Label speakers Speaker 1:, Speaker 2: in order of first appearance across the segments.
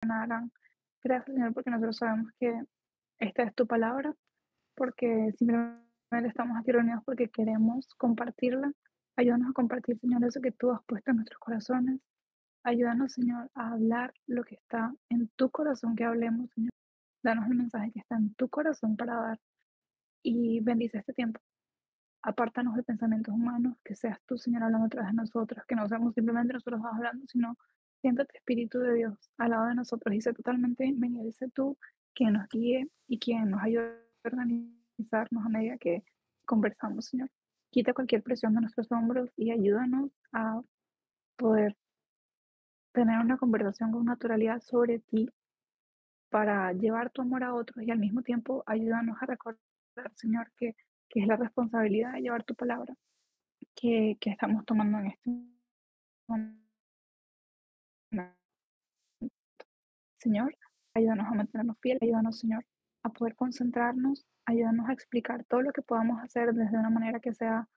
Speaker 1: funcionaran. Gracias, Señor, porque nosotros sabemos que esta es tu palabra, porque simplemente estamos aquí reunidos porque queremos compartirla. Ayúdanos a compartir, Señor, eso que tú has puesto en nuestros corazones. Ayúdanos, Señor, a hablar lo que está en tu corazón que hablemos, Señor. Danos el mensaje que está en tu corazón para dar y bendice este tiempo. Apártanos de pensamientos humanos, que seas tú, Señor, hablando a través de nosotros, que no seamos simplemente nosotros dos hablando, sino siéntate, Espíritu de Dios, al lado de nosotros y sé totalmente bienvenido. Y sé tú quien nos guíe y quien nos ayude a organizarnos a medida que conversamos, Señor. Quita cualquier presión de nuestros hombros y ayúdanos a poder tener una conversación con naturalidad sobre ti para llevar tu amor a otros y al mismo tiempo ayúdanos a recordar, Señor, que es la responsabilidad de llevar tu palabra que estamos tomando en este momento. Señor, ayúdanos a mantenernos fieles, ayúdanos, Señor, a poder concentrarnos, ayúdanos a explicar todo lo que podamos hacer desde una manera que sea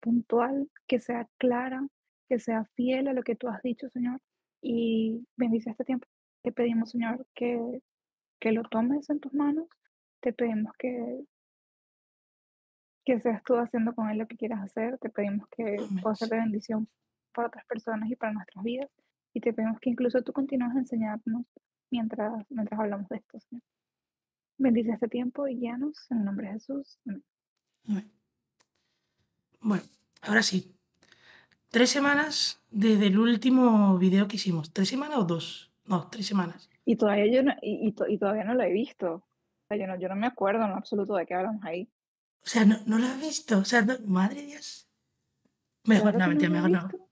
Speaker 1: puntual, que sea clara, que sea fiel a lo que tú has dicho, Señor, y bendice este tiempo. Te pedimos, Señor, que lo tomes en tus manos, te pedimos que seas tú haciendo con él lo que quieras hacer. Te pedimos que
Speaker 2: Amén.
Speaker 1: pueda ser de bendición para otras personas y para nuestras vidas. Y te pedimos que incluso tú continúes a enseñarnos mientras hablamos de esto, Señor. Bendice este tiempo y guíanos en el nombre de Jesús. Amén.
Speaker 2: Amén. Bueno, ahora sí. 3 semanas desde el último video que hicimos. ¿3 semanas o dos? No, 3 semanas.
Speaker 1: Y todavía yo no, y todavía no lo he visto. O sea, yo no me acuerdo en lo absoluto de qué hablamos ahí.
Speaker 2: O sea, no lo has visto. O sea, madre Dios. Mejor,
Speaker 1: Claro
Speaker 2: no,
Speaker 1: que no
Speaker 2: mentira,
Speaker 1: lo he
Speaker 2: mejor no.
Speaker 1: visto.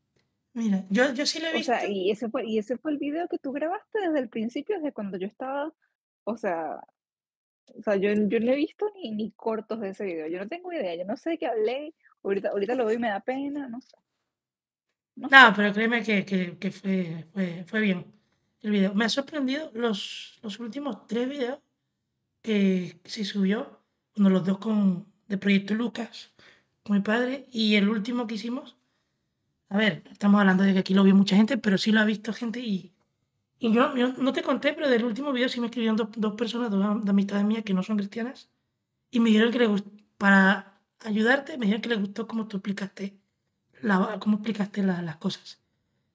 Speaker 2: Mira, yo sí lo he
Speaker 1: O sea,
Speaker 2: visto.
Speaker 1: y ese fue el video que tú grabaste desde el principio, desde cuando yo estaba, o sea, yo no he visto ni cortos de ese video. Yo no tengo idea. Yo no sé de qué hablé. Ahorita lo veo y me da pena. No sé. No
Speaker 2: No,
Speaker 1: sé.
Speaker 2: pero créeme que fue bien el video. Me ha sorprendido los últimos 3 videos que se subió. Uno, los dos de Proyecto Lucas, con mi padre, y el último que hicimos. A ver, estamos hablando de que aquí lo vio mucha gente, pero sí lo ha visto gente y yo no te conté, pero del último video sí me escribieron dos personas, dos amistades mías que no son cristianas, y me dijeron que les gustó, para ayudarte, me dijeron que les gustó cómo tú explicaste, cómo explicaste las cosas.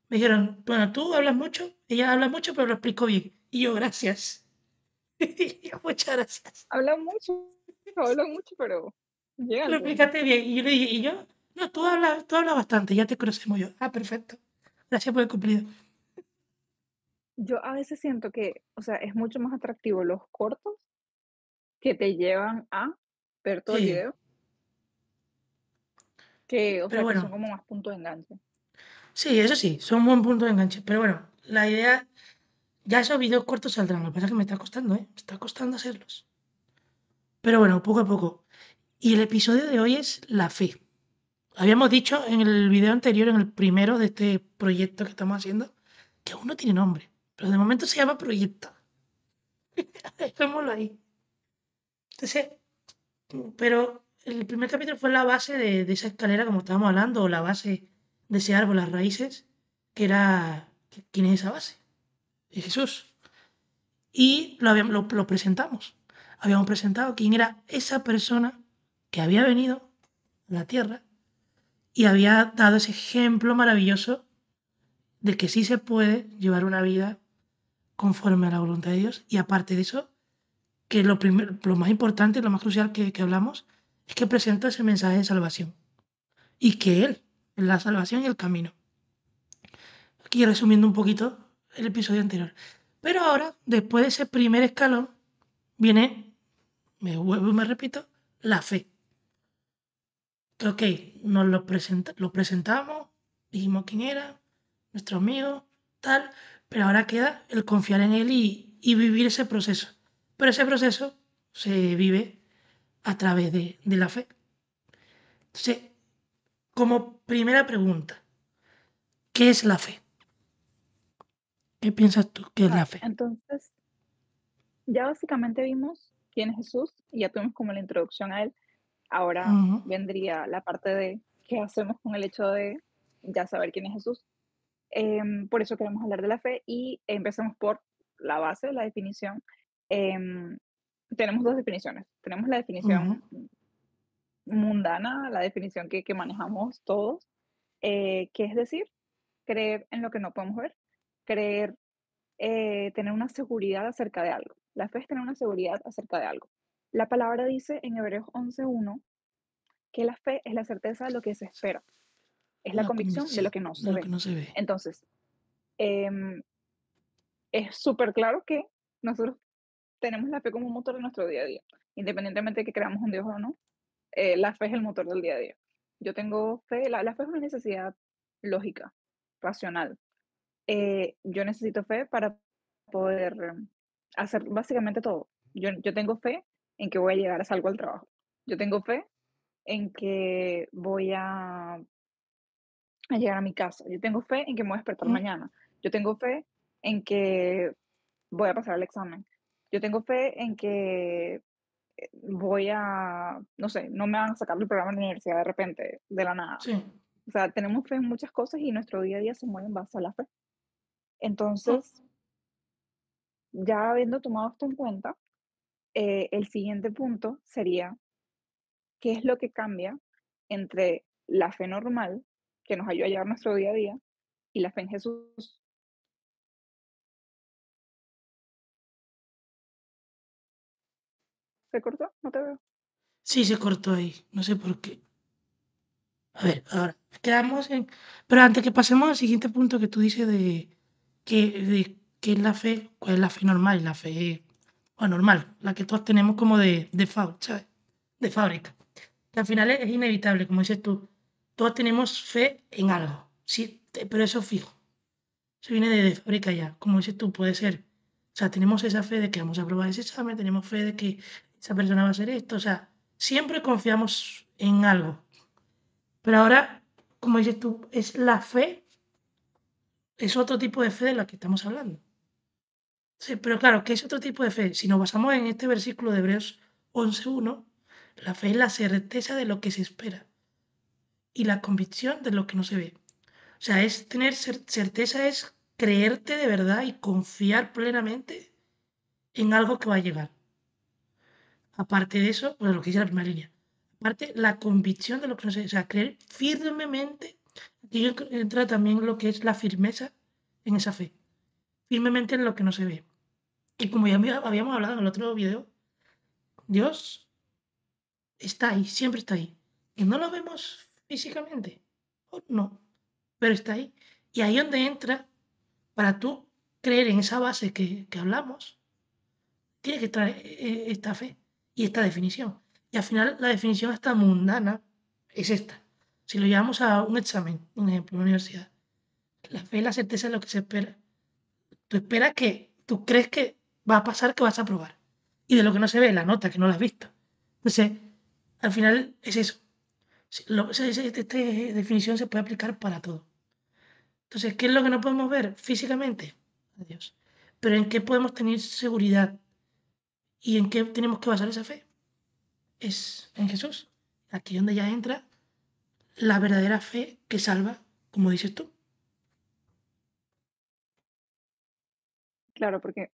Speaker 2: Me dijeron, bueno, tú hablas mucho, ella habla mucho, pero lo explico bien. Y yo, gracias. Y yo, muchas gracias.
Speaker 1: Habla mucho, pero llega
Speaker 2: Lo
Speaker 1: al punto.
Speaker 2: explicaste bien. Y yo le dije, y yo, no, tú hablas bastante, ya te conocemos yo. Ah, perfecto. Gracias por el cumplido.
Speaker 1: Yo a veces siento que, o sea, es mucho más atractivo los cortos que te llevan a ver todo el
Speaker 2: Sí,
Speaker 1: video que, o
Speaker 2: pero
Speaker 1: sea, que son
Speaker 2: bueno,
Speaker 1: como más puntos de enganche.
Speaker 2: sí, eso sí, son un buen punto de enganche. Pero bueno, la idea, ya esos vídeos cortos saldrán. Lo que pasa es que me está costando, ¿eh? Me está costando hacerlos. Pero bueno, poco a poco. Y el episodio de hoy es la fe. Habíamos dicho en el video anterior, en el primero de este proyecto que estamos haciendo, que aún no tiene nombre. Pero de momento se llama proyecto. Dejémoslo ahí. Entonces, pero el primer capítulo fue la base de esa escalera, como estábamos hablando, o la base de ese árbol, las raíces, que era, ¿quién es esa base? Es Jesús. Y lo presentamos. Habíamos presentado quién era esa persona que había venido a la tierra y había dado ese ejemplo maravilloso de que sí se puede llevar una vida conforme a la voluntad de Dios. Y aparte de eso, que lo más importante, lo más crucial que hablamos, es que presenta ese mensaje de salvación. Y que Él es la salvación y el camino. Aquí resumiendo un poquito el episodio anterior. Pero ahora, después de ese primer escalón, viene, me vuelvo y me repito, la fe. Ok, lo presentamos, dijimos quién era, nuestro amigo, tal, pero ahora queda el confiar en él y vivir ese proceso. Pero ese proceso se vive a través de la fe. Entonces, como primera pregunta, ¿qué es la fe? ¿Qué piensas tú que es la
Speaker 1: Vale,
Speaker 2: fe?
Speaker 1: entonces ya básicamente vimos quién es Jesús y ya tuvimos como la introducción a él. Ahora
Speaker 2: Ujú.
Speaker 1: vendría la parte de qué hacemos con el hecho de ya saber quién es Jesús. Por eso queremos hablar de la fe y empecemos por la base de la definición, em, tenemos 2 definiciones. Tenemos la
Speaker 2: Ujú.
Speaker 1: definición mundana, la definición que manejamos todos, que es decir, creer en lo que no podemos ver, creer, tener una seguridad acerca de algo. La fe es tener una seguridad acerca de algo. La palabra dice en Hebreos 11:1 que la fe es la certeza de lo que se espera, es la
Speaker 2: La
Speaker 1: convicción de lo
Speaker 2: convicción
Speaker 1: que no
Speaker 2: de
Speaker 1: se
Speaker 2: lo que
Speaker 1: ve.
Speaker 2: no se ve.
Speaker 1: Entonces, em, es súper claro que nosotros tenemos la fe como un motor de nuestro día a día, independientemente de que creamos un Dios o no, la fe es el motor del día a día. Yo tengo fe, la fe es una necesidad lógica, racional. Yo necesito fe para poder hacer básicamente todo. Yo tengo fe en que voy a llegar a salvo al trabajo. Yo tengo fe en que voy a llegar a mi casa. Yo tengo fe en que me voy a despertar
Speaker 2: Mm,
Speaker 1: mañana. Yo tengo fe en que voy a pasar el examen. Yo tengo fe en que voy a, no sé, no me van a sacar del programa de la universidad de repente, de la nada.
Speaker 2: sí.
Speaker 1: O sea, tenemos fe en muchas cosas y nuestro día a día se mueve en base a la fe.
Speaker 2: Mm.
Speaker 1: Entonces, ya habiendo tomado esto en cuenta, el siguiente punto sería, ¿qué es lo que cambia entre la fe normal, que nos ayuda a llevar nuestro día a día, y la fe en Jesús? ¿Se cortó? No te veo.
Speaker 2: Sí, se cortó ahí, no sé por qué. A ver, ahora, quedamos en pero antes que pasemos al siguiente punto que tú dices de qué es la fe, cuál es la fe normal y la fe, bueno, normal, la que todos tenemos como de ¿sabes? De fábrica. Que al final es inevitable, como dices tú, todos tenemos fe en algo, sí, pero eso es fijo, eso viene de fábrica ya, como dices tú, puede ser, o sea, tenemos esa fe de que vamos a aprobar ese examen, tenemos fe de que esa persona va a hacer esto, o sea, siempre confiamos en algo. Pero ahora, como dices tú, es la fe, es otro tipo de fe de la que estamos hablando. Sí, pero claro, ¿qué es otro tipo de fe? Si nos basamos en este versículo de Hebreos 11:1, la fe es la certeza de lo que se espera y la convicción de lo que no se ve. O sea, es tener certeza, es creerte de verdad y confiar plenamente en algo que va a llegar. Aparte de eso, bueno, lo que dice la primera línea. Aparte, la convicción de lo que no se ve. O sea, creer firmemente. Aquí entra también lo que es la firmeza en esa fe. Firmemente en lo que no se ve. Y como ya habíamos hablado en el otro video, Dios está ahí, siempre está ahí. Que no lo vemos físicamente, o no, pero está ahí. Y ahí es donde entra, para tú creer en esa base que hablamos, tiene que estar esta fe y esta definición. Y al final la definición esta mundana es esta. Si lo llevamos a un examen, un ejemplo, en una universidad, la fe y la certeza es lo que se espera. Tú esperas que, tú crees que va a pasar, que vas a aprobar. Y de lo que no se ve, la nota, que no la has visto. Entonces, al final es eso. Esta definición se puede aplicar para todo. Entonces, ¿qué es lo que no podemos ver físicamente? Adiós. Pero ¿en qué podemos tener seguridad? ¿Y en qué tenemos que basar esa fe? Es en Jesús. Aquí es donde ya entra la verdadera fe que salva, como dices tú.
Speaker 1: Claro, porque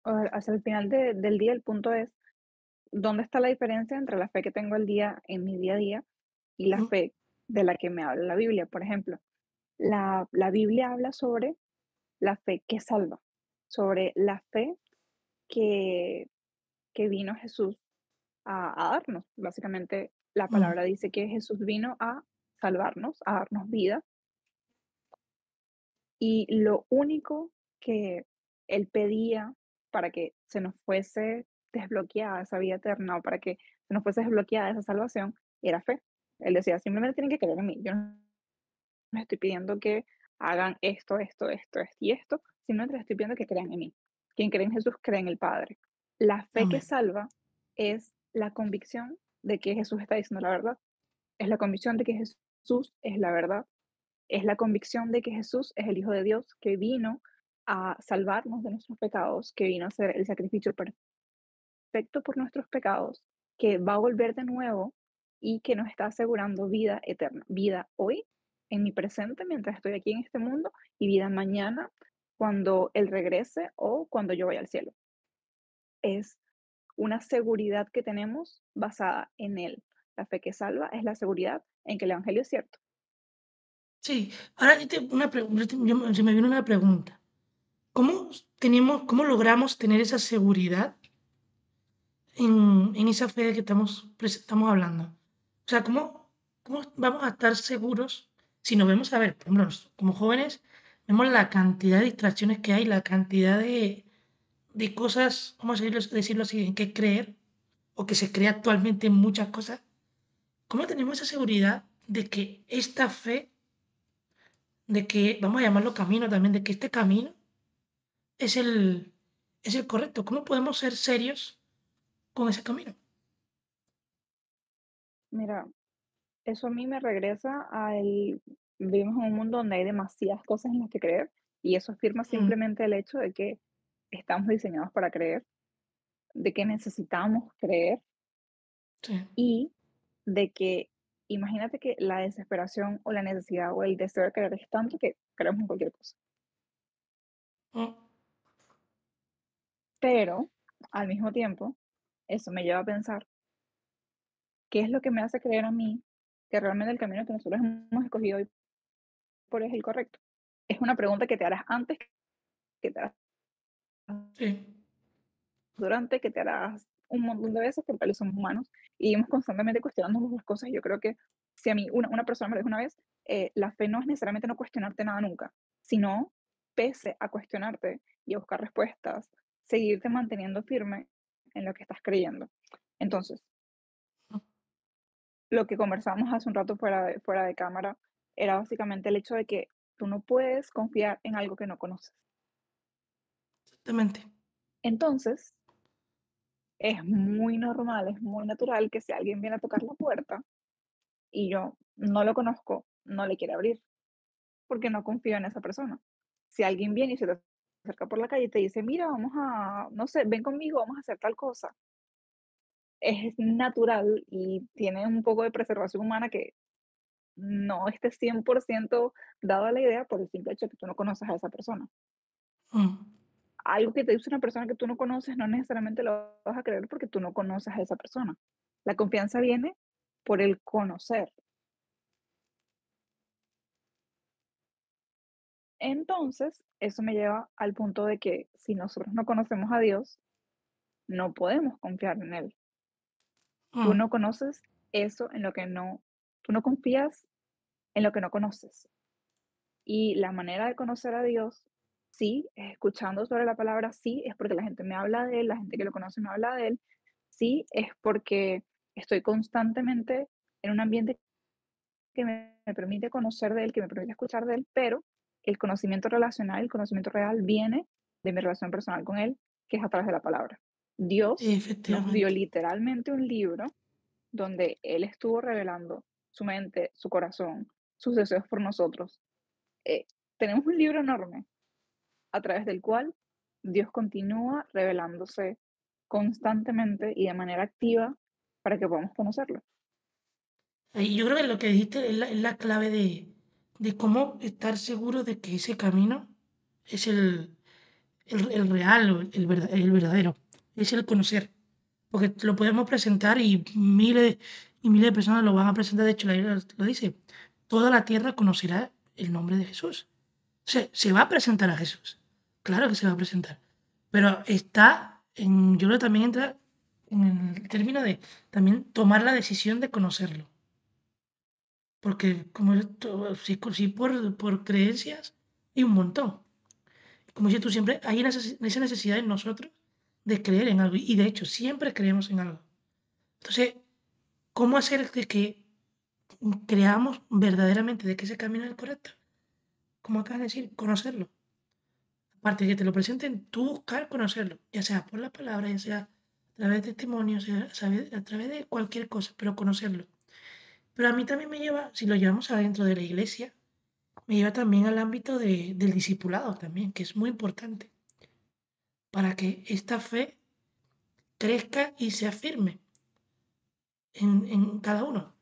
Speaker 1: hacia el final del día el punto es, ¿dónde está la diferencia entre la fe que tengo el día en mi día a día y la
Speaker 2: Mm,
Speaker 1: fe de la que me habla la Biblia? Por ejemplo, la Biblia habla sobre la fe que salva, sobre la fe que, que vino Jesús a darnos. Básicamente, la
Speaker 2: mm,
Speaker 1: palabra dice que Jesús vino a salvarnos, a darnos vida, y lo único que Él pedía para que se nos fuese desbloqueada esa vida eterna o para que se nos fuese desbloqueada esa salvación era fe. Él decía, simplemente tienen que creer en mí. Yo no les estoy pidiendo que hagan esto, esto, esto, esto y esto, simplemente les estoy pidiendo que crean en mí. Quien cree en Jesús cree en el Padre. La fe que
Speaker 2: amén.
Speaker 1: salva es la convicción de que Jesús está diciendo la verdad. Es la convicción de que Jesús es la verdad. Es la convicción de que Jesús es el Hijo de Dios que vino a salvarnos de nuestros pecados, que vino a hacer el sacrificio perfecto por nuestros pecados, que va a volver de nuevo y que nos está asegurando vida eterna, vida hoy, en mi presente, mientras estoy aquí en este mundo, y vida mañana cuando Él regrese o cuando yo vaya al cielo. Es una seguridad que tenemos basada en Él. La fe que salva es la seguridad en que el Evangelio es cierto.
Speaker 2: Sí, ahora yo te una pregunta, se me viene una pregunta. ¿Cómo logramos tener esa seguridad en esa fe de que estamos hablando? O sea, ¿cómo vamos a estar seguros si nos vemos, a ver, por ejemplo, como jóvenes, vemos la cantidad de distracciones que hay, la cantidad de cosas, vamos a decirlo así, en que creer, o que se cree actualmente en muchas cosas? ¿Cómo tenemos esa seguridad de que esta fe, de que, vamos a llamarlo camino también, de que este camino es el correcto? ¿Cómo podemos ser serios con ese camino?
Speaker 1: Mira, eso a mí me regresa al vivimos en un mundo donde hay demasiadas cosas en las que creer y eso afirma
Speaker 2: Mm,
Speaker 1: simplemente el hecho de que estamos diseñados para creer, de que necesitamos creer
Speaker 2: sí.
Speaker 1: y de que imagínate que la desesperación o la necesidad o el deseo de creer es tanto que creemos en cualquier cosa.
Speaker 2: Mm,
Speaker 1: Pero al mismo tiempo, eso me lleva a pensar, ¿qué es lo que me hace creer a mí que realmente el camino que nosotros hemos escogido hoy por es el correcto? Es una pregunta que te harás antes, que te harás
Speaker 2: sí.
Speaker 1: durante, que te harás un montón de veces, porque tal somos humanos y vivimos constantemente cuestionándonos las cosas. Yo creo que si a mí una persona me lo dijo una vez, la fe no es necesariamente no cuestionarte nada nunca, sino pese a cuestionarte y a buscar respuestas, seguirte manteniendo firme en lo que estás creyendo. Entonces,
Speaker 2: Mm,
Speaker 1: lo que conversamos hace un rato fuera de cámara era básicamente el hecho de que tú no puedes confiar en algo que no conoces.
Speaker 2: exactamente.
Speaker 1: Entonces, es muy normal, es muy natural que si alguien viene a tocar la puerta y yo no lo conozco, no le quiere abrir, porque no confío en esa persona. Si alguien viene y se te acerca por la calle y te dice, mira, vamos a, no sé, ven conmigo, vamos a hacer tal cosa, es natural y tiene un poco de preservación humana que no esté 100% dado a la idea por el simple hecho de que tú no conoces a esa persona.
Speaker 2: Mm,
Speaker 1: Algo que te dice una persona que tú no conoces, no necesariamente lo vas a creer porque tú no conoces a esa persona. La confianza viene por el conocer. Entonces, eso me lleva al punto de que si nosotros no conocemos a Dios, no podemos confiar en Él. Tú
Speaker 2: mm,
Speaker 1: no conoces eso en lo que no, tú no confías en lo que no conoces. Y la manera de conocer a Dios, sí, es escuchando sobre la palabra, sí, es porque la gente me habla de Él, la gente que lo conoce me habla de Él, sí, es porque estoy constantemente en un ambiente que me permite conocer de Él, que me permite escuchar de Él, pero el conocimiento relacional, el conocimiento real viene de mi relación personal con Él, que es a través de la palabra. Dios nos dio
Speaker 2: efectivamente.
Speaker 1: literalmente un libro donde Él estuvo revelando su mente, su corazón, sus deseos por nosotros. Eh, Tenemos un libro enorme a través del cual Dios continúa revelándose constantemente y de manera activa para que podamos conocerlo.
Speaker 2: Y yo creo que lo que dijiste es la clave de cómo estar seguro de que ese camino es el real, o el verdadero, es el conocer. Porque lo podemos presentar y miles de personas lo van a presentar. De hecho, la Biblia lo dice: toda la tierra conocerá el nombre de Jesús. Se va a presentar a Jesús. Claro que se va a presentar. Pero yo creo que también entra en el término de también tomar la decisión de conocerlo. Porque como esto, si por creencias hay un montón. Como dices tú siempre, hay esa necesidad en nosotros de creer en algo. Y de hecho, siempre creemos en algo. Entonces, ¿cómo hacer de que creamos verdaderamente de que ese camino es el correcto? Como acabas de decir, conocerlo. Aparte de que te lo presenten, tú buscar conocerlo, ya sea por la palabra, ya sea a través de testimonios, a través de cualquier cosa, pero conocerlo. Pero a mí también me lleva, si lo llevamos adentro de la iglesia, me lleva también al ámbito del discipulado también, que es muy importante para que esta fe crezca y se afirme en cada uno.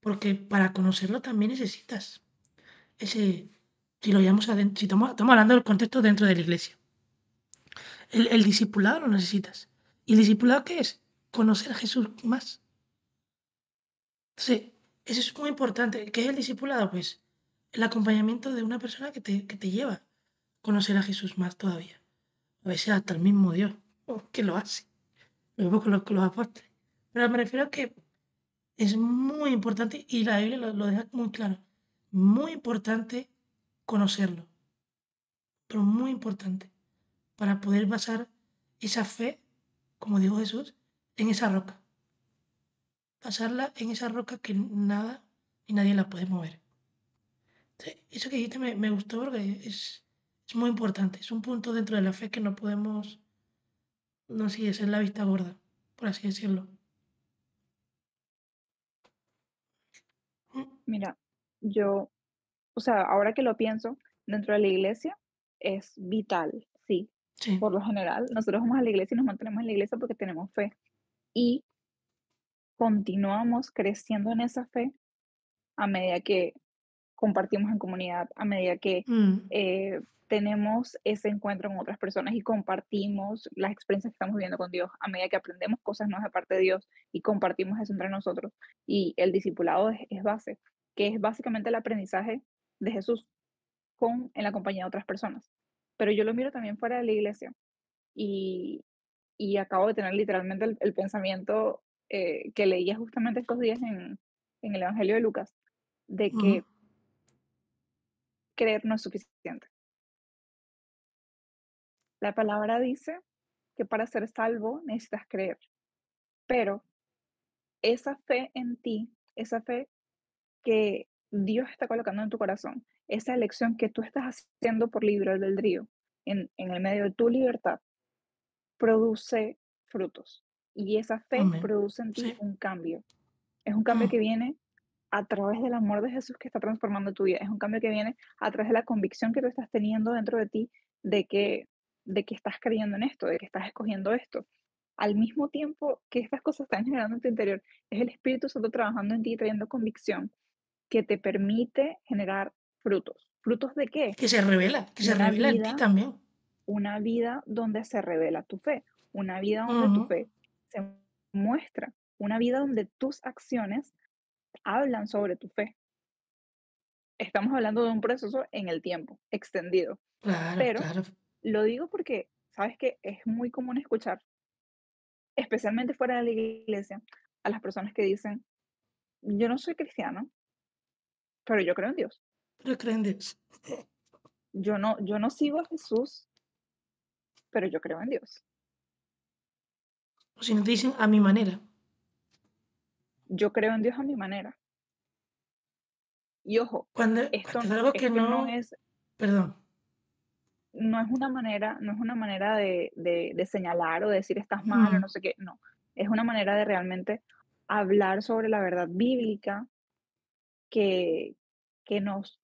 Speaker 2: Porque para conocerlo también necesitas ese, Si lo llevamos si estamos hablando del contexto dentro de la iglesia. El discipulado lo necesitas. ¿Y el discipulado qué es? Conocer a Jesús más. Entonces, eso es muy importante. ¿Qué es el discipulado? Pues el acompañamiento de una persona que te lleva a conocer a Jesús más todavía. A veces hasta el mismo Dios que lo hace. Lo mismo con los apóstoles. Pero me refiero a que es muy importante, y la Biblia lo deja muy claro, muy importante conocerlo, pero muy importante, para poder basar esa fe, como dijo Jesús, en esa roca. Basarla en esa roca que nada y nadie la puede mover. Sí, eso que dijiste me gustó porque es muy importante. Es un punto dentro de la fe que no podemos, no sé, hacer la vista gorda, por así decirlo. Mm,
Speaker 1: Mira, yo, o sea, ahora que lo pienso, dentro de la iglesia es vital, sí.
Speaker 2: sí.
Speaker 1: Por lo general, nosotros vamos a la iglesia y nos mantenemos en la iglesia porque tenemos fe y continuamos creciendo en esa fe a medida que compartimos en comunidad, a medida que
Speaker 2: Mm,
Speaker 1: tenemos ese encuentro con otras personas y compartimos las experiencias que estamos viviendo con Dios, a medida que aprendemos cosas nuevas de parte de Dios y compartimos eso entre nosotros. Y el discipulado es base, que es básicamente el aprendizaje de Jesús en la compañía de otras personas. Pero yo lo miro también fuera de la iglesia y, y acabo de tener literalmente el pensamiento que leía justamente estos días en el Evangelio de Lucas, de
Speaker 2: mm,
Speaker 1: que creer no es suficiente. La palabra dice que para ser salvo necesitas creer, pero esa fe en ti, esa fe que Dios está colocando en tu corazón, esa elección que tú estás haciendo por libre albedrío, en el medio de tu libertad, produce frutos. Y esa fe
Speaker 2: amén.
Speaker 1: produce en ti
Speaker 2: Sí.
Speaker 1: un cambio. Es un cambio
Speaker 2: Mm,
Speaker 1: que viene a través del amor de Jesús que está transformando tu vida. Es un cambio que viene a través de la convicción que tú estás teniendo dentro de ti de que, de que estás creyendo en esto, de que estás escogiendo esto. Al mismo tiempo que estas cosas están generando en tu interior, es el Espíritu Santo trabajando en ti, trayendo convicción que te permite generar frutos. ¿Frutos de qué?
Speaker 2: que se
Speaker 1: Una
Speaker 2: revela en ti
Speaker 1: vida,
Speaker 2: también.
Speaker 1: una vida donde se revela tu fe, una vida donde tu
Speaker 2: Ujú,
Speaker 1: fe se muestra, una vida donde tus acciones hablan sobre tu fe. Estamos hablando de un proceso en el tiempo, extendido,
Speaker 2: claro,
Speaker 1: pero
Speaker 2: claro.
Speaker 1: lo digo porque, sabes que es muy común escuchar, especialmente fuera de la iglesia, a las personas que dicen, yo no soy cristiano, pero yo creo en Dios.
Speaker 2: Pero creen Dios.
Speaker 1: Yo no sigo a Jesús, pero yo creo en Dios.
Speaker 2: O si no te dicen a mi manera.
Speaker 1: Yo creo en Dios a mi manera. Y ojo,
Speaker 2: Cuando es algo que
Speaker 1: esto no
Speaker 2: no.
Speaker 1: es,
Speaker 2: Perdón.
Speaker 1: no es una manera de señalar o de decir estás mal o
Speaker 2: Mm,
Speaker 1: no sé qué, no. Es una manera de realmente hablar sobre la verdad bíblica que, que nos,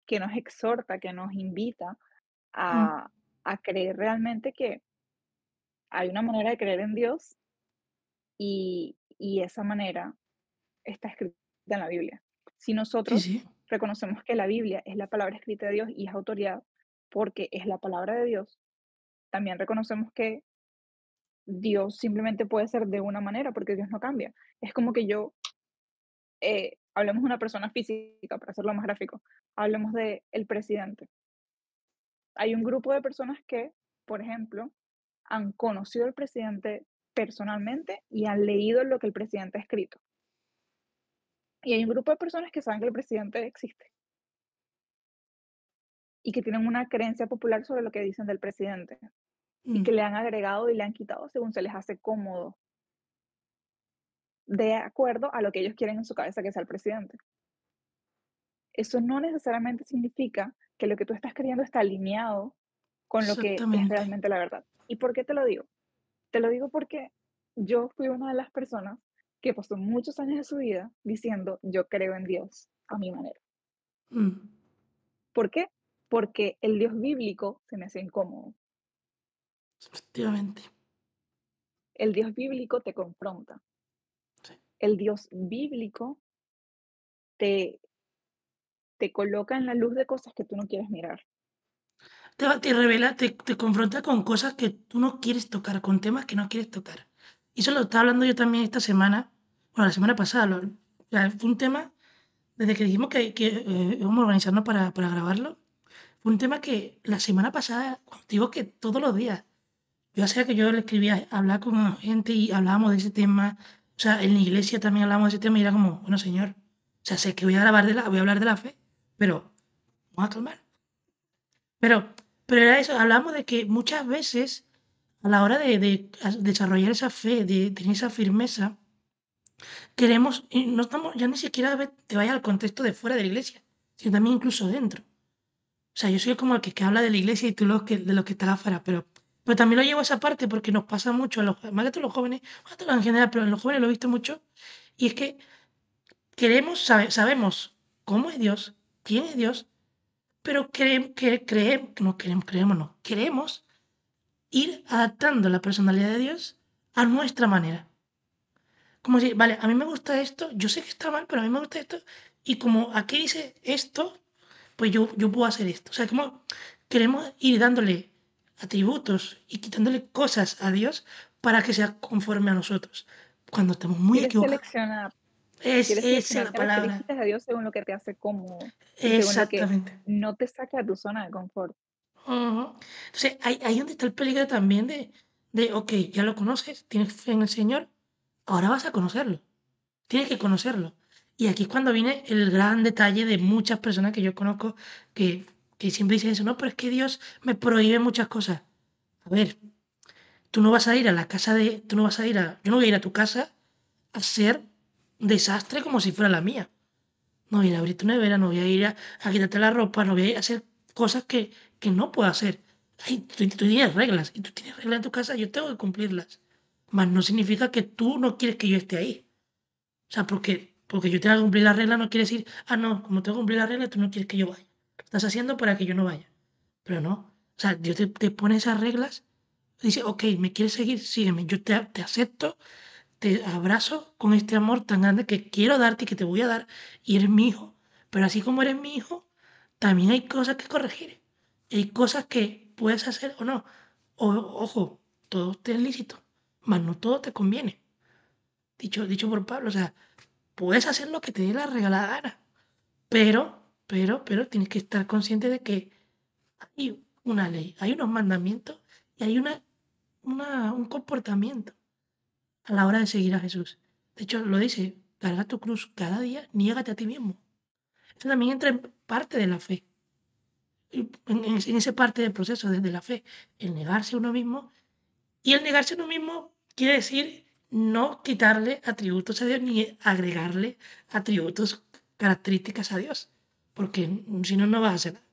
Speaker 1: que nos exhorta, que nos invita
Speaker 2: mm,
Speaker 1: a creer realmente que hay una manera de creer en Dios y esa manera está escrita en la Biblia. Si
Speaker 2: sí,
Speaker 1: nosotros
Speaker 2: sí.
Speaker 1: reconocemos que la Biblia es la palabra escrita de Dios y es autoridad porque es la palabra de Dios, también reconocemos que Dios simplemente puede ser de una manera porque Dios no cambia. Es como que hablemos de una persona física, para hacerlo más gráfico, hablemos de el presidente. Hay un grupo de personas que, por ejemplo, han conocido al presidente personalmente y han leído lo que el presidente ha escrito. Y hay un grupo de personas que saben que el presidente existe y que tienen una creencia popular sobre lo que dicen del presidente y
Speaker 2: Mm,
Speaker 1: que le han agregado y le han quitado según se les hace cómodo, de acuerdo a lo que ellos quieren en su cabeza que sea el presidente. Eso no necesariamente significa que lo que tú estás creyendo está alineado con lo que es
Speaker 2: exactamente.
Speaker 1: realmente la verdad. ¿Y por qué te lo digo? Te lo digo porque yo fui una de las personas que pasó muchos años de su vida diciendo, yo creo en Dios a mi manera.
Speaker 2: Mm,
Speaker 1: ¿Por qué? Porque el Dios bíblico se me hacía incómodo.
Speaker 2: efectivamente.
Speaker 1: El Dios bíblico te confronta.
Speaker 2: Sí.
Speaker 1: El Dios bíblico te, te coloca en la luz de cosas que tú no quieres mirar.
Speaker 2: Te revela, te confronta con cosas que tú no quieres tocar, con temas que no quieres tocar. Y eso lo estaba hablando yo también esta semana, bueno, la semana pasada, o sea, fue un tema, desde que dijimos que íbamos a organizarnos para grabarlo, fue un tema que la semana pasada, digo que todos los días, yo hacía que yo le escribía, hablaba con gente y hablábamos de ese tema, o sea, en la iglesia también hablábamos de ese tema y era como, bueno, señor, o sea, sé que voy a hablar de la fe, pero vamos a calmar. Pero, pero era eso, hablamos de que muchas veces a la hora de desarrollar esa fe, de tener esa firmeza, queremos, y no estamos, ya ni siquiera te vaya al contexto de fuera de la iglesia, sino también incluso dentro. O sea, yo soy como el que habla de la iglesia y tú de lo que está afuera, pero también lo llevo a esa parte porque nos pasa mucho, más que a todos los jóvenes, a todos en general, pero en los jóvenes lo he visto mucho, y es que sabemos cómo es Dios, quién es Dios, pero creemos, no, queremos ir adaptando la personalidad de Dios a nuestra manera. Como si, vale, a mí me gusta esto, yo sé que está mal, pero a mí me gusta esto, y como aquí dice esto, pues yo puedo hacer esto. O sea, como queremos ir dándole atributos y quitándole cosas a Dios para que sea conforme a nosotros, cuando estamos muy
Speaker 1: Quieres
Speaker 2: equivocados.
Speaker 1: seleccionar,
Speaker 2: Es
Speaker 1: quieres
Speaker 2: esa
Speaker 1: seleccionar
Speaker 2: la palabra,
Speaker 1: características de Dios según lo que te hace cómodo y según lo que
Speaker 2: exactamente.
Speaker 1: no te saca de tu zona de confort.
Speaker 2: Ujú. Entonces, ahí donde está el peligro también ok, ya lo conoces, tienes fe en el Señor, ahora vas a conocerlo. Tienes que conocerlo. Y aquí es cuando viene el gran detalle de muchas personas que yo conozco que, que siempre dicen eso, no, pero es que Dios me prohíbe muchas cosas. A ver, tú no vas a ir a la casa tú no vas a ir yo no voy a ir a tu casa a ser desastre como si fuera la mía. No voy a ir a abrir tu nevera, no voy a ir a quitarte la ropa, no voy a ir a hacer cosas que no puedo hacer. Ay, tú tienes reglas y tú tienes reglas en tu casa, yo tengo que cumplirlas. Mas no significa que tú no quieres que yo esté ahí. O sea, porque yo tenga que cumplir la regla no quiere decir, ah, no, como tengo que cumplir la regla, tú no quieres que yo vaya. Lo estás haciendo para que yo no vaya. Pero no. O sea, Dios te pone esas reglas, dice, ok, ¿me quieres seguir? Sígueme. Yo te acepto, te abrazo con este amor tan grande que quiero darte y que te voy a dar, y eres mi hijo. Pero así como eres mi hijo, también hay cosas que corregir. Hay cosas que puedes hacer o no. Ojo, todo te es lícito, mas no todo te conviene. Dicho por Pablo, o sea, puedes hacer lo que te dé la regalada gana, pero tienes que estar consciente de que hay una ley, hay unos mandamientos y hay un comportamiento a la hora de seguir a Jesús. De hecho, lo dice, carga tu cruz cada día, niégate a ti mismo. Eso también entra en parte de la fe, en esa parte del proceso de la fe, el negarse a uno mismo. Y el negarse a uno mismo quiere decir no quitarle atributos a Dios ni agregarle atributos, características a Dios, porque si no, no vas a hacer nada.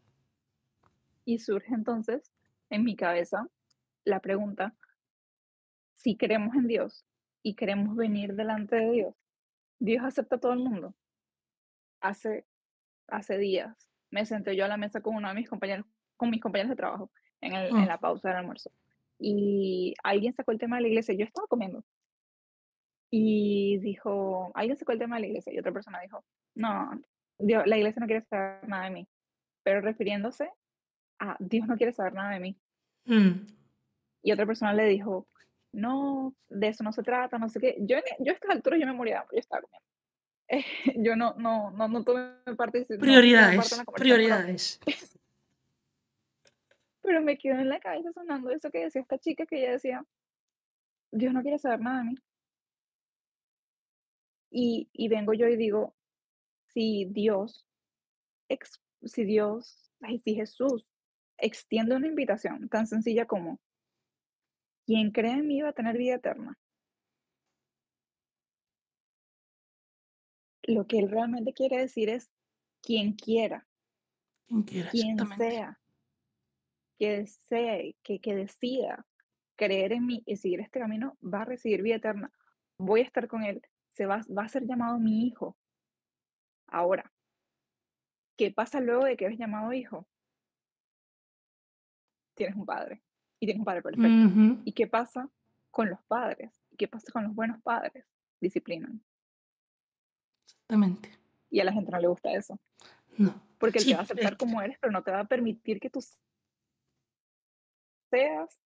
Speaker 1: Y surge entonces en mi cabeza la pregunta, si creemos en Dios y queremos venir delante de Dios, ¿Dios acepta a todo el mundo? Hace, hace días me senté yo a la mesa con uno de mis compañeros, con mis compañeros de trabajo, en
Speaker 2: Mm,
Speaker 1: la pausa del almuerzo. Y alguien sacó el tema de la iglesia, yo estaba comiendo, y dijo, alguien sacó el tema de la iglesia, y otra persona dijo, no, Dios, la iglesia no quiere saber nada de mí, pero refiriéndose a Dios no quiere saber nada de mí.
Speaker 2: mm,
Speaker 1: Y otra persona le dijo, no, de eso no se trata, no sé qué. Yo a estas alturas yo me moría de hambre, yo estaba comiendo. Yo no tomé parte, no tomé parte en
Speaker 2: prioridades,
Speaker 1: la conversación,
Speaker 2: prioridades.
Speaker 1: pero me quedó en la cabeza sonando eso que decía esta chica, que ella decía, Dios no quiere saber nada de mí. Y vengo yo y digo, si Dios, si Dios, ay, si Jesús extiende una invitación tan sencilla como, quien cree en mí va a tener vida eterna, lo que él realmente quiere decir es, quien quiera,
Speaker 2: Quien quiera,
Speaker 1: quien
Speaker 2: exactamente.
Speaker 1: sea, que desee, que decida creer en mí y seguir este camino, va a recibir vida eterna. Voy a estar con él, va a ser llamado mi hijo. Ahora, ¿qué pasa luego de que eres llamado hijo? Tienes un padre y tienes un padre perfecto.
Speaker 2: Ujú,
Speaker 1: ¿Y qué pasa con los padres? ¿Qué pasa con los buenos padres? Disciplinan.
Speaker 2: exactamente.
Speaker 1: Y a la gente no le gusta eso.
Speaker 2: No.
Speaker 1: porque él te va a
Speaker 2: Sí,
Speaker 1: aceptar como eres, pero no te va a permitir que tú seas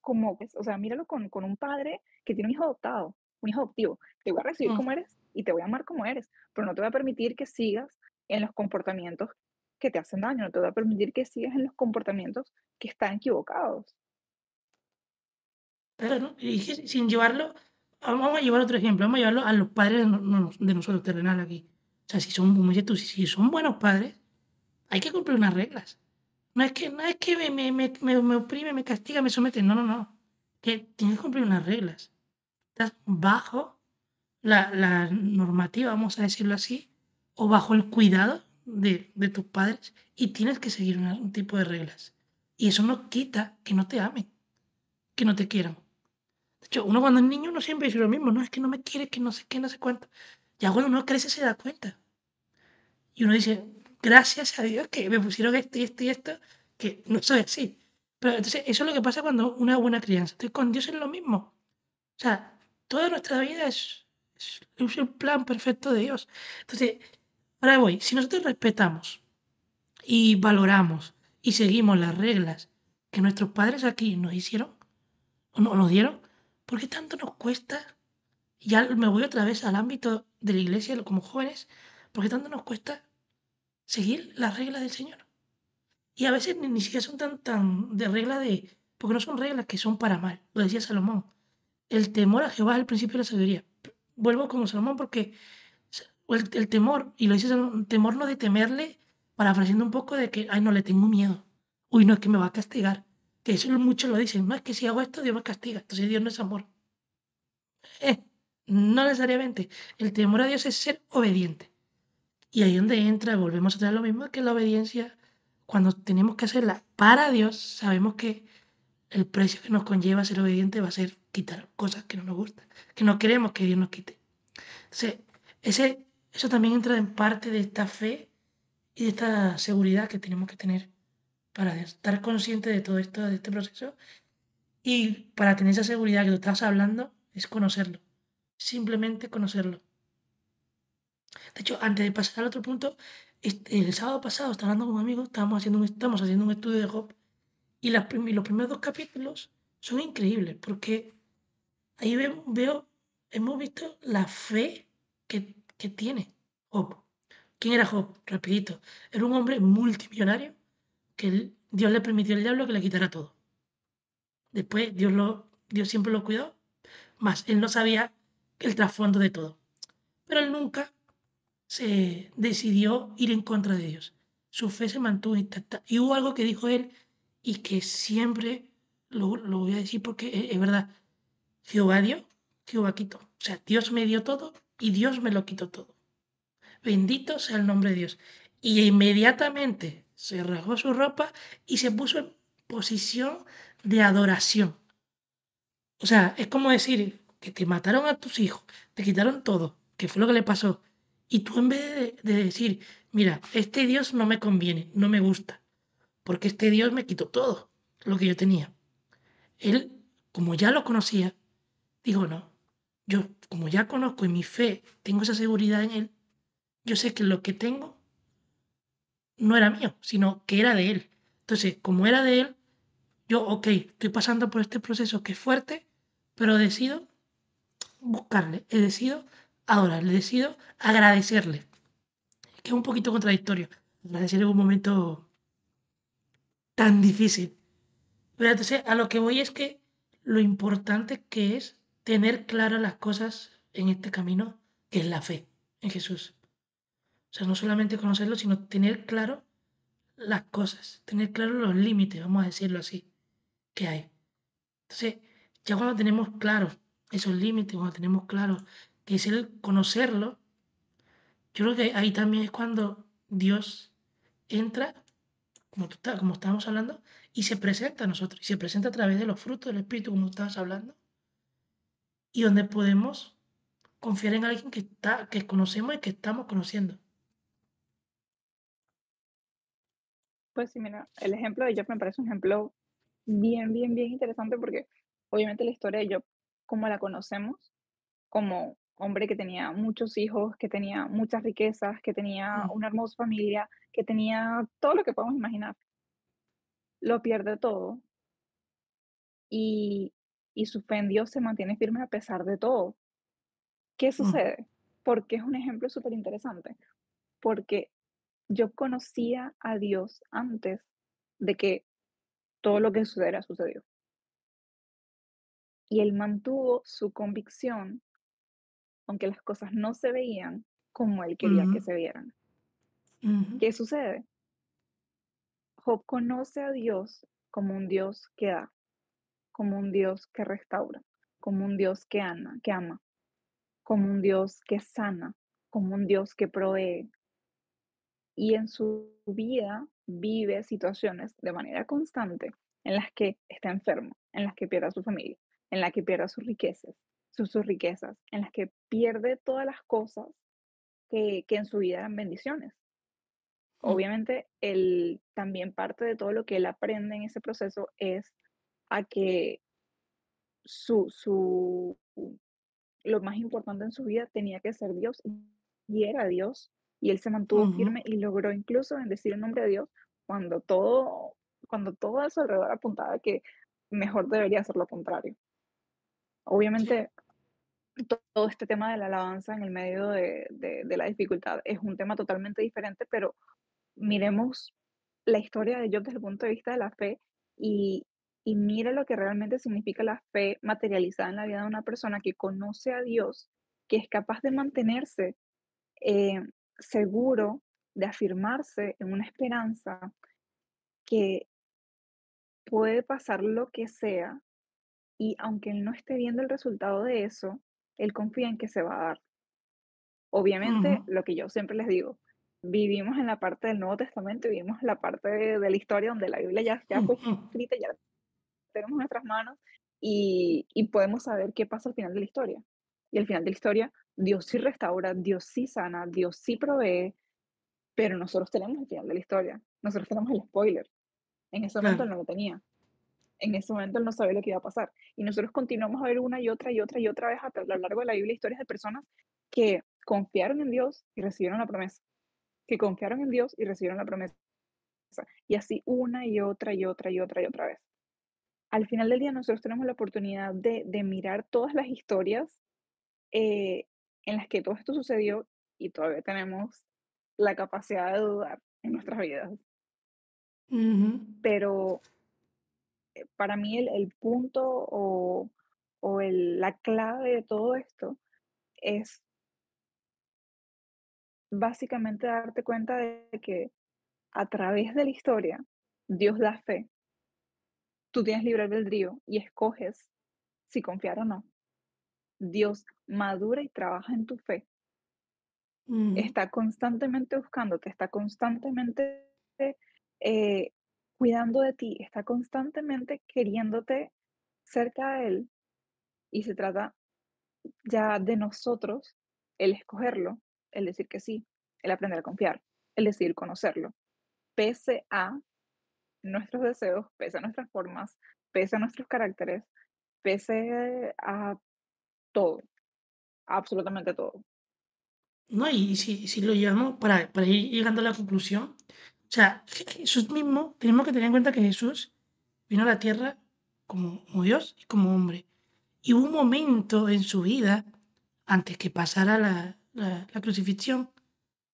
Speaker 1: como es. O sea, míralo con un padre que tiene un hijo adoptado, un hijo adoptivo. Te voy a recibir
Speaker 2: mm,
Speaker 1: como eres y te voy a amar como eres, pero no te voy a permitir que sigas en los comportamientos que te hacen daño, no te voy a permitir que sigas en los comportamientos que están equivocados.
Speaker 2: claro, y que sin llevarlo vamos a llevar otro ejemplo, vamos a llevarlo a los padres de nosotros terrenal aquí. O sea, si son, como dices tú, si son buenos padres, hay que cumplir unas reglas. No es que me oprime, me castiga, me somete. No, no, no. Que tienes que cumplir unas reglas. Estás bajo la normativa, vamos a decirlo así, o bajo el cuidado de tus padres y tienes que seguir un tipo de reglas. Y eso no quita que no te amen, que no te quieran. De hecho, uno cuando es niño uno siempre dice lo mismo, no es que no me quiere, que no sé qué, no sé cuánto. Ya cuando uno crece se da cuenta. Y uno dice, gracias a Dios que me pusieron esto y esto y esto, que no soy así. Pero entonces eso es lo que pasa cuando una buena crianza. Entonces con Dios es lo mismo. O sea, toda nuestra vida es el plan perfecto de Dios. Entonces, ahora voy, si nosotros respetamos y valoramos y seguimos las reglas que nuestros padres aquí nos hicieron o nos dieron, ¿por qué tanto nos cuesta? Ya me voy otra vez al ámbito de la iglesia como jóvenes, ¿por qué tanto nos cuesta seguir las reglas del Señor? Y a veces ni siquiera son tan de regla de, porque no son reglas que son para mal, lo decía Salomón. El temor a Jehová es el principio de la sabiduría. Vuelvo como Salomón porque el temor, y lo dice Salomón, temor no de temerle, parafraseando un poco de que, ay, no le tengo miedo. Uy, no, es que me va a castigar. Que eso muchos lo dicen, no es que si hago esto, Dios me castiga. Entonces Dios no es amor. No necesariamente. El temor a Dios es ser obediente. Y ahí donde entra, volvemos a traer lo mismo, que la obediencia, cuando tenemos que hacerla para Dios, sabemos que el precio que nos conlleva ser obediente va a ser quitar cosas que no nos gustan, que no queremos que Dios nos quite. Entonces, eso también entra en parte de esta fe y de esta seguridad que tenemos que tener para estar consciente de todo esto, de este proceso. Y para tener esa seguridad que tú estás hablando, es conocerlo. Simplemente conocerlo. De hecho, antes de pasar al otro punto, el sábado pasado, estaba hablando con un amigo, estamos haciendo un estudio de Job y los primeros dos capítulos son increíbles porque ahí hemos visto la fe que tiene Job. ¿Quién era Job? Rapidito. Era un hombre multimillonario que Dios le permitió al diablo que le quitara todo. Después Dios siempre lo cuidó, más él no sabía el trasfondo de todo. Pero él nunca se decidió ir en contra de Dios. Su fe se mantuvo intacta. Y hubo algo que dijo él y que siempre lo voy a decir porque es verdad. Jehová dio, Jehová quitó. O sea, Dios me dio todo y Dios me lo quitó todo. Bendito sea el nombre de Dios. Y inmediatamente se rasgó su ropa y se puso en posición de adoración. O sea, es como decir que te mataron a tus hijos, te quitaron todo, que fue lo que le pasó. Y tú en vez de decir, mira, este Dios no me conviene, no me gusta, porque este Dios me quitó todo lo que yo tenía. Él, como ya lo conocía, digo, no, yo como ya conozco en mi fe, tengo esa seguridad en Él, yo sé que lo que tengo no era mío, sino que era de Él. Entonces, como era de Él, yo, ok, estoy pasando por este proceso que es fuerte, pero decido buscarle, he decidido adorarle, he decidido agradecerle, que es un poquito contradictorio, agradecer en un momento tan difícil. Pero entonces a lo que voy es que lo importante que es tener claras las cosas en este camino, que es la fe en Jesús. O sea, no solamente conocerlo, sino tener claro las cosas, tener claro los límites, vamos a decirlo así, que hay. Entonces, ya cuando tenemos claros esos límites, cuando tenemos claro que es el conocerlo, yo creo que ahí también es cuando Dios entra, como estábamos hablando, y se presenta a nosotros, y se presenta a través de los frutos del Espíritu, como estabas hablando, y donde podemos confiar en alguien que conocemos y que estamos conociendo.
Speaker 1: Pues sí, mira, el ejemplo de Job me parece un ejemplo bien, bien, bien interesante porque obviamente la historia de Job, como la conocemos, como hombre que tenía muchos hijos, que tenía muchas riquezas, que tenía
Speaker 2: mm,
Speaker 1: una hermosa familia, que tenía todo lo que podemos imaginar. Lo pierde todo y, y su fe en Dios se mantiene firme a pesar de todo. ¿Qué
Speaker 2: mm,
Speaker 1: sucede? Porque es un ejemplo súper interesante. Porque yo conocía a Dios antes de que todo lo que sucediera sucedió. Y él mantuvo su convicción, aunque las cosas no se veían como él quería que
Speaker 2: ujú,
Speaker 1: se vieran.
Speaker 2: ujú,
Speaker 1: ¿Qué sucede? Job conoce a Dios como un Dios que da, como un Dios que restaura, como un Dios que ama, como un Dios que sana, como un Dios que provee. Y en su vida vive situaciones de manera constante en las que está enfermo, en las que pierde a su familia, en las que pierde sus riquezas, en las que pierde todas las cosas que en su vida eran bendiciones.
Speaker 2: mm,
Speaker 1: Obviamente, él también parte de todo lo que él aprende en ese proceso es a que su lo más importante en su vida tenía que ser Dios, y era Dios, y él se mantuvo
Speaker 2: ujú,
Speaker 1: firme y logró incluso bendecir el nombre de Dios cuando todo cuando todo a su alrededor apuntaba a que mejor debería ser lo contrario.
Speaker 2: sí,
Speaker 1: Obviamente, todo este tema de la alabanza en el medio de la dificultad es un tema totalmente diferente, pero miremos la historia de Job desde el punto de vista de la fe y, y mira lo que realmente significa la fe materializada en la vida de una persona que conoce a Dios, que es capaz de mantenerse eh, seguro, de afirmarse en una esperanza que puede pasar lo que sea y aunque él no esté viendo el resultado de eso, él confía en que se va a dar.
Speaker 2: ujú,
Speaker 1: Obviamente, lo que yo siempre les digo, vivimos en la parte del Nuevo Testamento, vivimos en la parte de la historia donde la Biblia ya fue
Speaker 2: ujú,
Speaker 1: escrita, ya la tenemos en nuestras manos y podemos saber qué pasa al final de la historia. Y al final de la historia, Dios sí restaura, Dios sí sana, Dios sí provee, pero nosotros tenemos el final de la historia, nosotros tenemos el spoiler. En ese momento
Speaker 2: claro.
Speaker 1: él no lo tenía, en ese momento él no sabía lo que iba a pasar. Y nosotros continuamos a ver una y otra y otra y otra vez a lo largo de la Biblia historias de personas que confiaron en Dios y recibieron la promesa, que confiaron en Dios y recibieron la promesa. Y así una y otra y otra y otra y otra vez. Al final del día nosotros tenemos la oportunidad de mirar todas las historias eh, en las que todo esto sucedió y todavía tenemos la capacidad de dudar en nuestras vidas.
Speaker 2: Ujú,
Speaker 1: Pero para mí el punto la clave de todo esto es básicamente darte cuenta de que a través de la historia Dios da fe. Tú tienes libre albedrío y escoges si confiar o no. Dios madura y trabaja en tu fe.
Speaker 2: ujú.
Speaker 1: Está constantemente buscándote, está constantemente eh, cuidando de ti, está constantemente queriéndote cerca de Él. Y se trata ya de nosotros el escogerlo, el decir que sí, el aprender a confiar, el decidir conocerlo, pese a nuestros deseos, pese a nuestras formas, pese a nuestros caracteres, pese a todo, absolutamente todo.
Speaker 2: No, y si lo llevamos para ir llegando a la conclusión, o sea, Jesús mismo, tenemos que tener en cuenta que Jesús vino a la tierra como Dios y como hombre. Y hubo un momento en su vida, antes que pasara la crucifixión,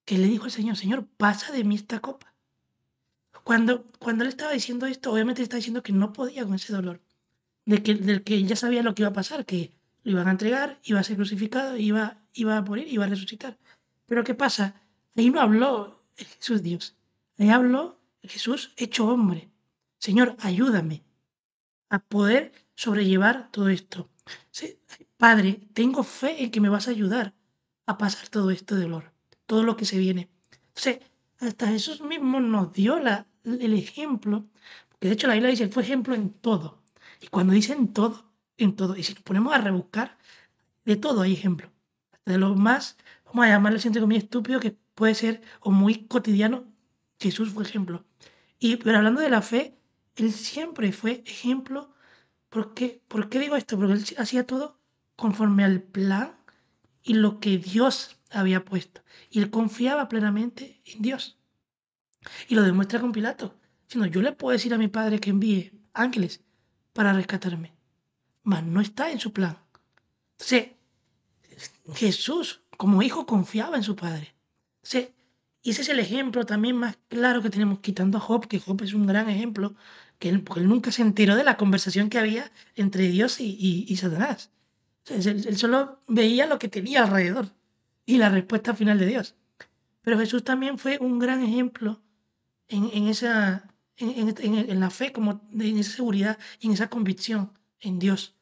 Speaker 2: que le dijo al Señor, Señor, pasa de mí esta copa. Cuando él estaba diciendo esto, obviamente estaba diciendo que no podía con ese dolor, del que ya sabía lo que iba a pasar, que lo iban a entregar, iba a ser crucificado, iba a morir, iba a resucitar. Pero ¿qué pasa? Ahí no habló el Jesús Dios, ahí habló el Jesús hecho hombre. Señor, ayúdame a poder sobrellevar todo esto. Sí, Padre, tengo fe en que me vas a ayudar a pasar todo este dolor, todo lo que se viene. Entonces, hasta Jesús mismo nos dio el ejemplo, que de hecho la Biblia dice, fue ejemplo en todo. Y cuando dice en todo, y si nos ponemos a rebuscar, de todo hay ejemplo. Hasta de lo más, vamos a llamarlo entre comillas, estúpido, que puede ser, o muy cotidiano, Jesús fue ejemplo. Pero hablando de la fe, él siempre fue ejemplo. ¿Por qué digo esto? Porque él hacía todo conforme al plan y lo que Dios había puesto. Y él confiaba plenamente en Dios. Y lo demuestra con Pilato, diciendo, yo le puedo decir a mi padre que envíe ángeles para rescatarme, mas no está en su plan. Entonces, Jesús, como hijo, confiaba en su padre. Entonces, y ese es el ejemplo también más claro que tenemos, quitando a Job, que Job es un gran ejemplo, porque él nunca se enteró de la conversación que había entre Dios y Satanás. O sea, él solo veía lo que tenía alrededor y la respuesta final de Dios. Pero Jesús también fue un gran ejemplo en esa, en la fe, como en esa seguridad y en esa convicción en Dios.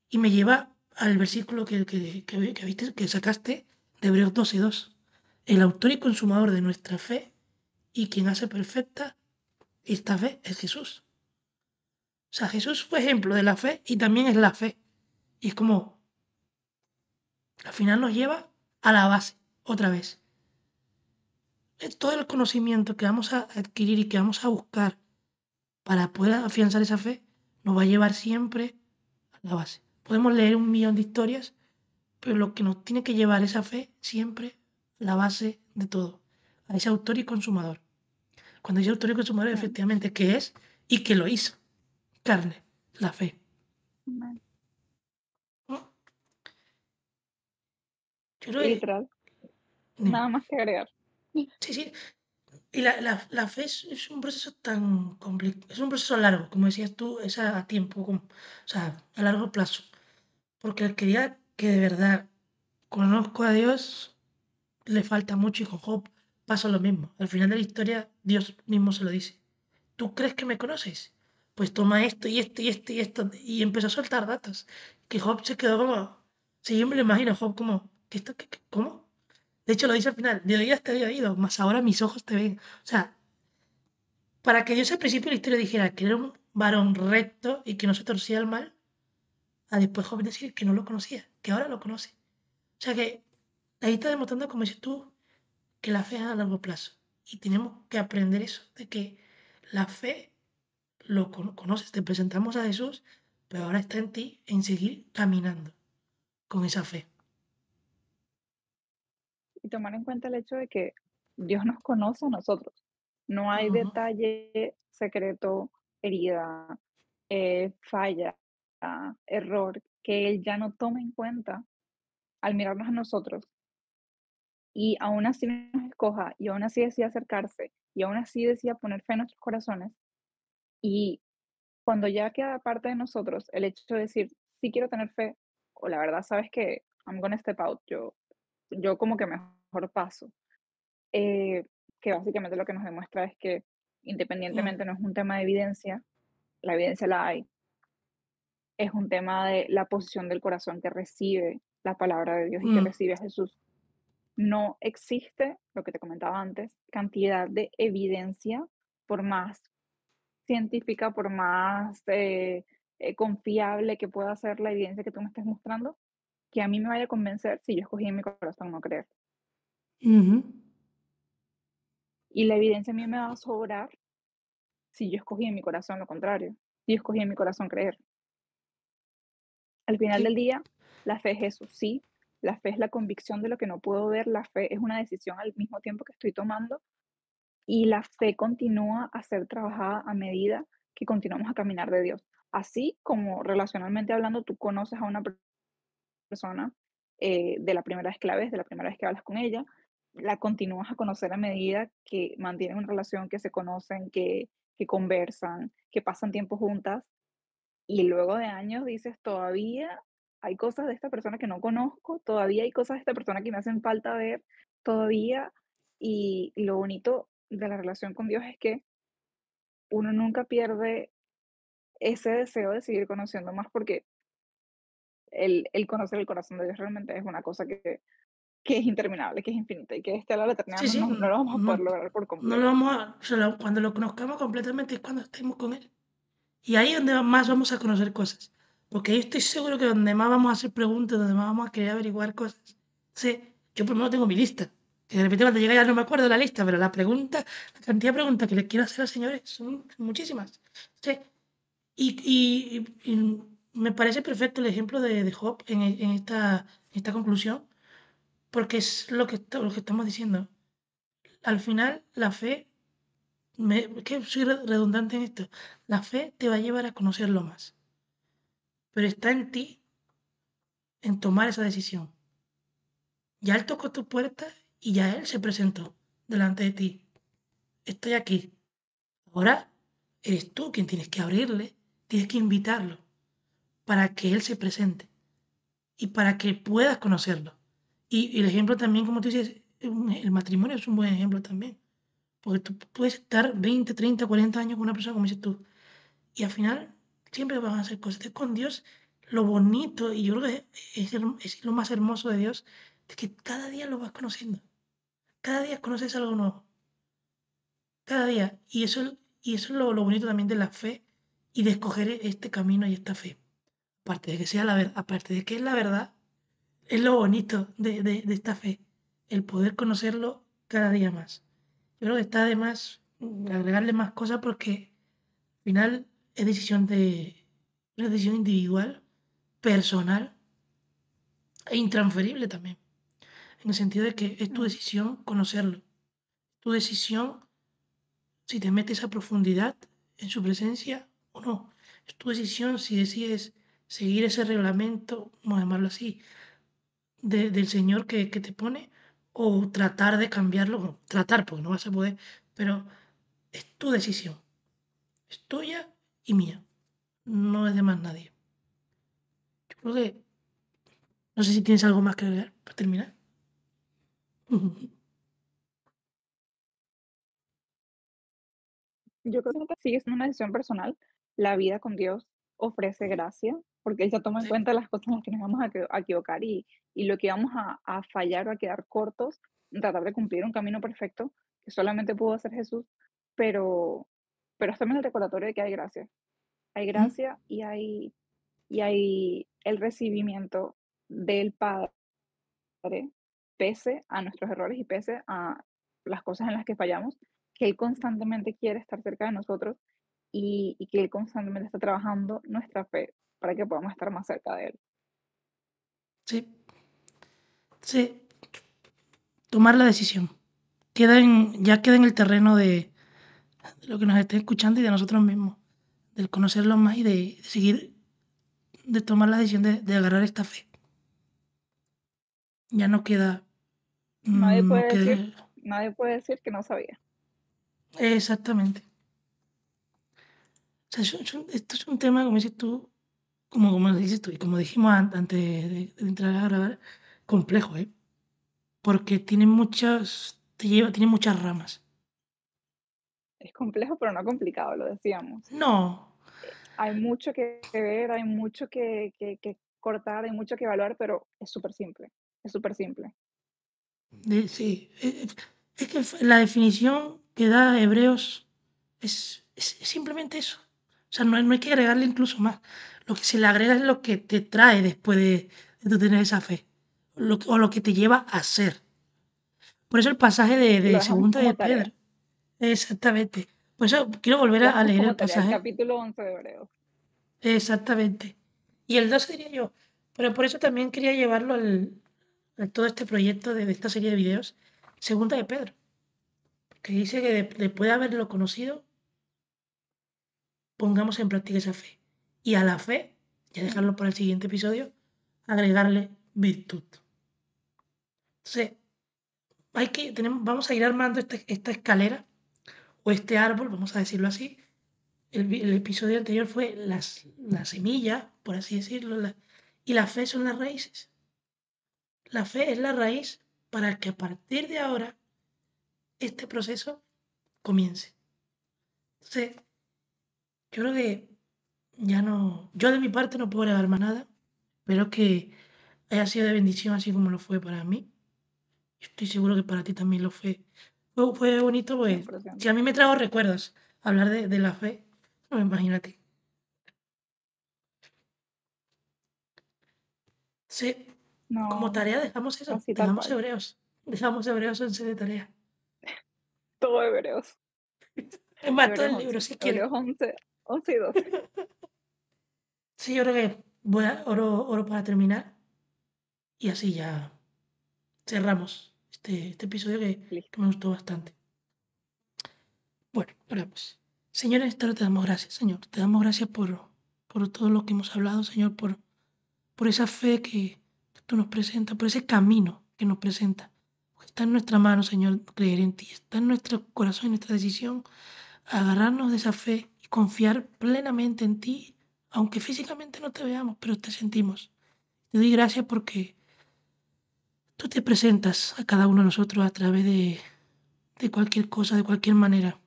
Speaker 2: Y me lleva al versículo que viste, que sacaste de Hebreos 12:2. El autor y consumador de nuestra fe y quien hace perfecta esta fe es Jesús. O sea, Jesús fue ejemplo de la fe y también es la fe. Y es como, al final nos lleva a la base, otra vez. Todo el conocimiento que vamos a adquirir y que vamos a buscar para poder afianzar esa fe nos va a llevar siempre a la base. Podemos leer un millón de historias, pero lo que nos tiene que llevar esa fe siempre a la base de todo, a ese autor y consumador. Cuando dice autor y consumador,
Speaker 1: Sí,
Speaker 2: efectivamente, ¿qué es? Y que lo hizo. Carne, la fe.
Speaker 1: amén.
Speaker 2: ¿No? Yo creo que...
Speaker 1: Literal,
Speaker 2: Dime.
Speaker 1: nada más que agregar.
Speaker 2: Sí, sí. Y la fe es un proceso tan complicado, es un proceso largo, como decías tú, es a tiempo, o sea, a largo plazo. Porque el que diga que de verdad conozco a Dios, le falta mucho y con Job pasa lo mismo. Al final de la historia, Dios mismo se lo dice. ¿Tú crees que me conoces? Pues toma esto y esto y esto y esto. Y empezó a soltar datos. Que Job se quedó como... Sí, yo me lo imagino, Job como... ¿Cómo? De hecho, lo dice al final. De oídas te había oído, mas ahora mis ojos te ven. O sea, para que Dios al principio de la historia dijera que era un varón recto y que no se torcía al mal, a después Job decir que no lo conocía, que ahora lo conoce. O sea que ahí está demostrando, como dices tú, que la fe es a largo plazo. Y tenemos que aprender eso, de que la fe lo conoces, te presentamos a Jesús, pero ahora está en ti en seguir caminando con esa fe.
Speaker 1: Y tomar en cuenta el hecho de que Dios nos conoce a nosotros. No hay
Speaker 2: Ujú,
Speaker 1: detalle, secreto, herida, falla, error que Él ya no tome en cuenta al mirarnos a nosotros y aún así nos escoja y aún así decida acercarse y aún así decida poner fe en nuestros corazones. Y cuando ya queda parte de nosotros el hecho de decir, sí quiero tener fe, o la verdad, sabes que I'm gonna step out, yo como que mejor paso. Eh, que básicamente lo que nos demuestra es que
Speaker 2: mm,
Speaker 1: independientemente no es un tema de evidencia, la evidencia la hay, es un tema de la posición del corazón que recibe la palabra de Dios y que
Speaker 2: mm,
Speaker 1: recibe a Jesús. No existe, lo que te comentaba antes, cantidad de evidencia, por más científica, por más confiable que pueda ser la evidencia que tú me estés mostrando, que a mí me vaya a convencer si yo escogí en mi corazón no creer.
Speaker 2: ujú.
Speaker 1: Y la evidencia a mí me va a sobrar si yo escogí en mi corazón lo contrario, si yo escogí en mi corazón creer. Al final
Speaker 2: Que-
Speaker 1: del día, la fe es eso, sí, la fe es la convicción de lo que no puedo ver, la fe es una decisión al mismo tiempo que estoy tomando y la fe continúa a ser trabajada a medida que continuamos a caminar de Dios. Así como relacionalmente hablando, tú conoces a una persona de la primera vez que la ves, de la primera vez que hablas con ella, la continúas a conocer a medida que mantienen una relación, que se conocen, que conversan, que pasan tiempo juntas y luego de años dices, todavía hay cosas de esta persona que no conozco, todavía hay cosas de esta persona que me hacen falta ver, todavía. Y lo bonito de la relación con Dios es que uno nunca pierde ese deseo de seguir conociendo más porque el conocer el corazón de Dios realmente es una cosa que es interminable, que es infinita y que este a la eternidad
Speaker 2: Sí, sí,
Speaker 1: no lo vamos a poder
Speaker 2: no,
Speaker 1: lograr por
Speaker 2: no lo
Speaker 1: completo.
Speaker 2: vamos a... cuando lo conozcamos completamente es cuando estemos con él. Y ahí es donde más vamos a conocer cosas. Porque yo estoy seguro que donde más vamos a hacer preguntas, donde más vamos a querer averiguar cosas. Sí, yo primero tengo mi lista. Que de repente cuando llegue ya no me acuerdo de la lista, pero la pregunta, la cantidad de preguntas que les quiero hacer a los señores son muchísimas. Sí, y me parece perfecto el ejemplo de Job en esta conclusión, porque es lo que estamos diciendo. Al final, la fe, que soy redundante en esto, la fe te va a llevar a conocerlo más, pero está en ti en tomar esa decisión. Ya Él tocó tu puerta y ya Él se presentó delante de ti. Estoy aquí. Ahora eres tú quien tienes que abrirle, tienes que invitarlo para que Él se presente y para que puedas conocerlo. Y el ejemplo también, como tú dices, el matrimonio es un buen ejemplo también. Porque tú puedes estar 20, 30, 40 años con una persona, como dices tú, y al final siempre van a ser cosas. Entonces, con Dios, lo bonito, y yo creo que es lo más hermoso de Dios, es que cada día lo vas conociendo. Cada día conoces algo nuevo. Cada día. Y eso es lo bonito también de la fe y de escoger este camino y esta fe. Aparte de que sea la verdad, aparte de que es la verdad, es lo bonito de esta fe. El poder conocerlo cada día más. Yo creo que está de más agregarle más cosas porque al final es una decisión individual, personal e intransferible también. En el sentido de que es tu
Speaker 1: Mm,
Speaker 2: decisión conocerlo. Tu decisión si te metes a profundidad en su presencia o no. Es tu decisión si decides seguir ese reglamento, vamos a llamarlo así, del Señor que te pone o tratar de cambiarlo. Bueno, tratar, porque no vas a poder, pero es tu decisión. Es tuya y mía. No es de más nadie. Yo creo que, no sé si tienes algo más que agregar para terminar.
Speaker 1: yo creo que sigue siendo una decisión personal. La vida con Dios ofrece gracia, porque Él ya toma en
Speaker 2: Sí,
Speaker 1: cuenta las cosas en las que nos vamos a equivocar y lo que vamos a fallar o a quedar cortos, en tratar de cumplir un camino perfecto que solamente pudo hacer Jesús, pero, pero es también el recordatorio de que hay gracia. Hay
Speaker 2: mm,
Speaker 1: gracia y hay el recibimiento del Padre, pese a nuestros errores y pese a las cosas en las que fallamos, que Él constantemente quiere estar cerca de nosotros y que Él constantemente está trabajando nuestra fe para que podamos estar más cerca de Él.
Speaker 2: sí, sí. Tomar la decisión. Ya queda en el terreno de lo que nos esté escuchando y de nosotros mismos. Del conocerlo más y de seguir, de tomar la decisión de agarrar esta fe. Ya no queda,
Speaker 1: Nadie
Speaker 2: no
Speaker 1: puede
Speaker 2: queda,
Speaker 1: decir, nadie puede decir que no sabía.
Speaker 2: exactamente. O sea, esto es un tema, como dices tú, como dices tú, y como dijimos antes de entrar a grabar, complejo, ¿eh? Porque tiene muchas ramas.
Speaker 1: Es complejo, pero no complicado, lo decíamos.
Speaker 2: No,
Speaker 1: Hay mucho que ver, hay mucho que cortar, hay mucho que evaluar, pero es súper simple, es súper simple.
Speaker 2: sí, es que la definición que da Hebreos es simplemente eso. O sea, no hay que agregarle incluso más. Lo que se le agrega es lo que te trae después de tú tener esa fe, o lo que te lleva a ser. Por eso el pasaje
Speaker 1: Lo
Speaker 2: de
Speaker 1: dejamos
Speaker 2: segunda de
Speaker 1: como
Speaker 2: Pedro,
Speaker 1: tarea,
Speaker 2: exactamente. Por eso quiero volver
Speaker 1: lo
Speaker 2: a
Speaker 1: dejamos
Speaker 2: leer
Speaker 1: como
Speaker 2: el
Speaker 1: tarea, el
Speaker 2: pasaje,
Speaker 1: capítulo 11 de Hebreos.
Speaker 2: exactamente. Y el 12 diría yo, pero por eso también quería llevarlo a todo este proyecto de esta serie de videos, segunda de Pedro, que dice que después de haberlo conocido, pongamos en práctica esa fe. Y a la fe, ya
Speaker 1: Mm,
Speaker 2: dejarlo para el siguiente episodio, agregarle virtud. Entonces, vamos a ir armando esta escalera o este árbol, vamos a decirlo así. El episodio anterior fue la semilla, por así decirlo, y la fe son las raíces. La fe es la raíz para que a partir de ahora este proceso comience. Entonces, yo creo que ya no, yo de mi parte no puedo agregar más nada. Espero que haya sido de bendición así como lo fue para mí. Estoy seguro que para ti también lo fue. Fue bonito, pues, si
Speaker 1: 100%.
Speaker 2: a mí me trajo recuerdos hablar de la fe, no, imagínate. Sí, como
Speaker 1: No,
Speaker 2: tarea dejamos eso,
Speaker 1: así tal cual.
Speaker 2: dejamos Hebreos 11 de tarea.
Speaker 1: Todo Hebreos.
Speaker 2: Es más, todo
Speaker 1: Hebreos
Speaker 2: el libro
Speaker 1: 11.
Speaker 2: si quieres.
Speaker 1: Hebreos 11, 11 y 12.
Speaker 2: Sí, yo creo que oro para terminar y así ya cerramos este episodio que
Speaker 1: Listo.
Speaker 2: me gustó bastante. Bueno, oramos. Señor, en esta hora te damos gracias, Señor. Te damos gracias por todo lo que hemos hablado, Señor, por esa fe que tú nos presentas, por ese camino que nos presenta. Está en nuestra mano, Señor, creer en ti. Está en nuestro corazón, en nuestra decisión, agarrarnos de esa fe y confiar plenamente en ti, aunque físicamente no te veamos, pero te sentimos. Te doy gracias porque tú te presentas a cada uno de nosotros a través de cualquier cosa, de cualquier manera,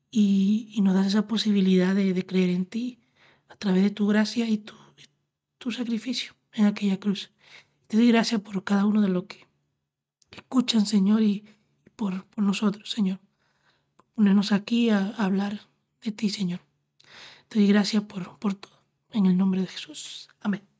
Speaker 2: y nos das esa posibilidad de creer en ti a través de tu gracia y tu sacrificio en aquella cruz. Te doy gracias por cada uno de los que escuchan, Señor, y por nosotros, Señor. Ponernos aquí a hablar de ti, Señor. Te doy gracias por todo. En el nombre de Jesús. Amén.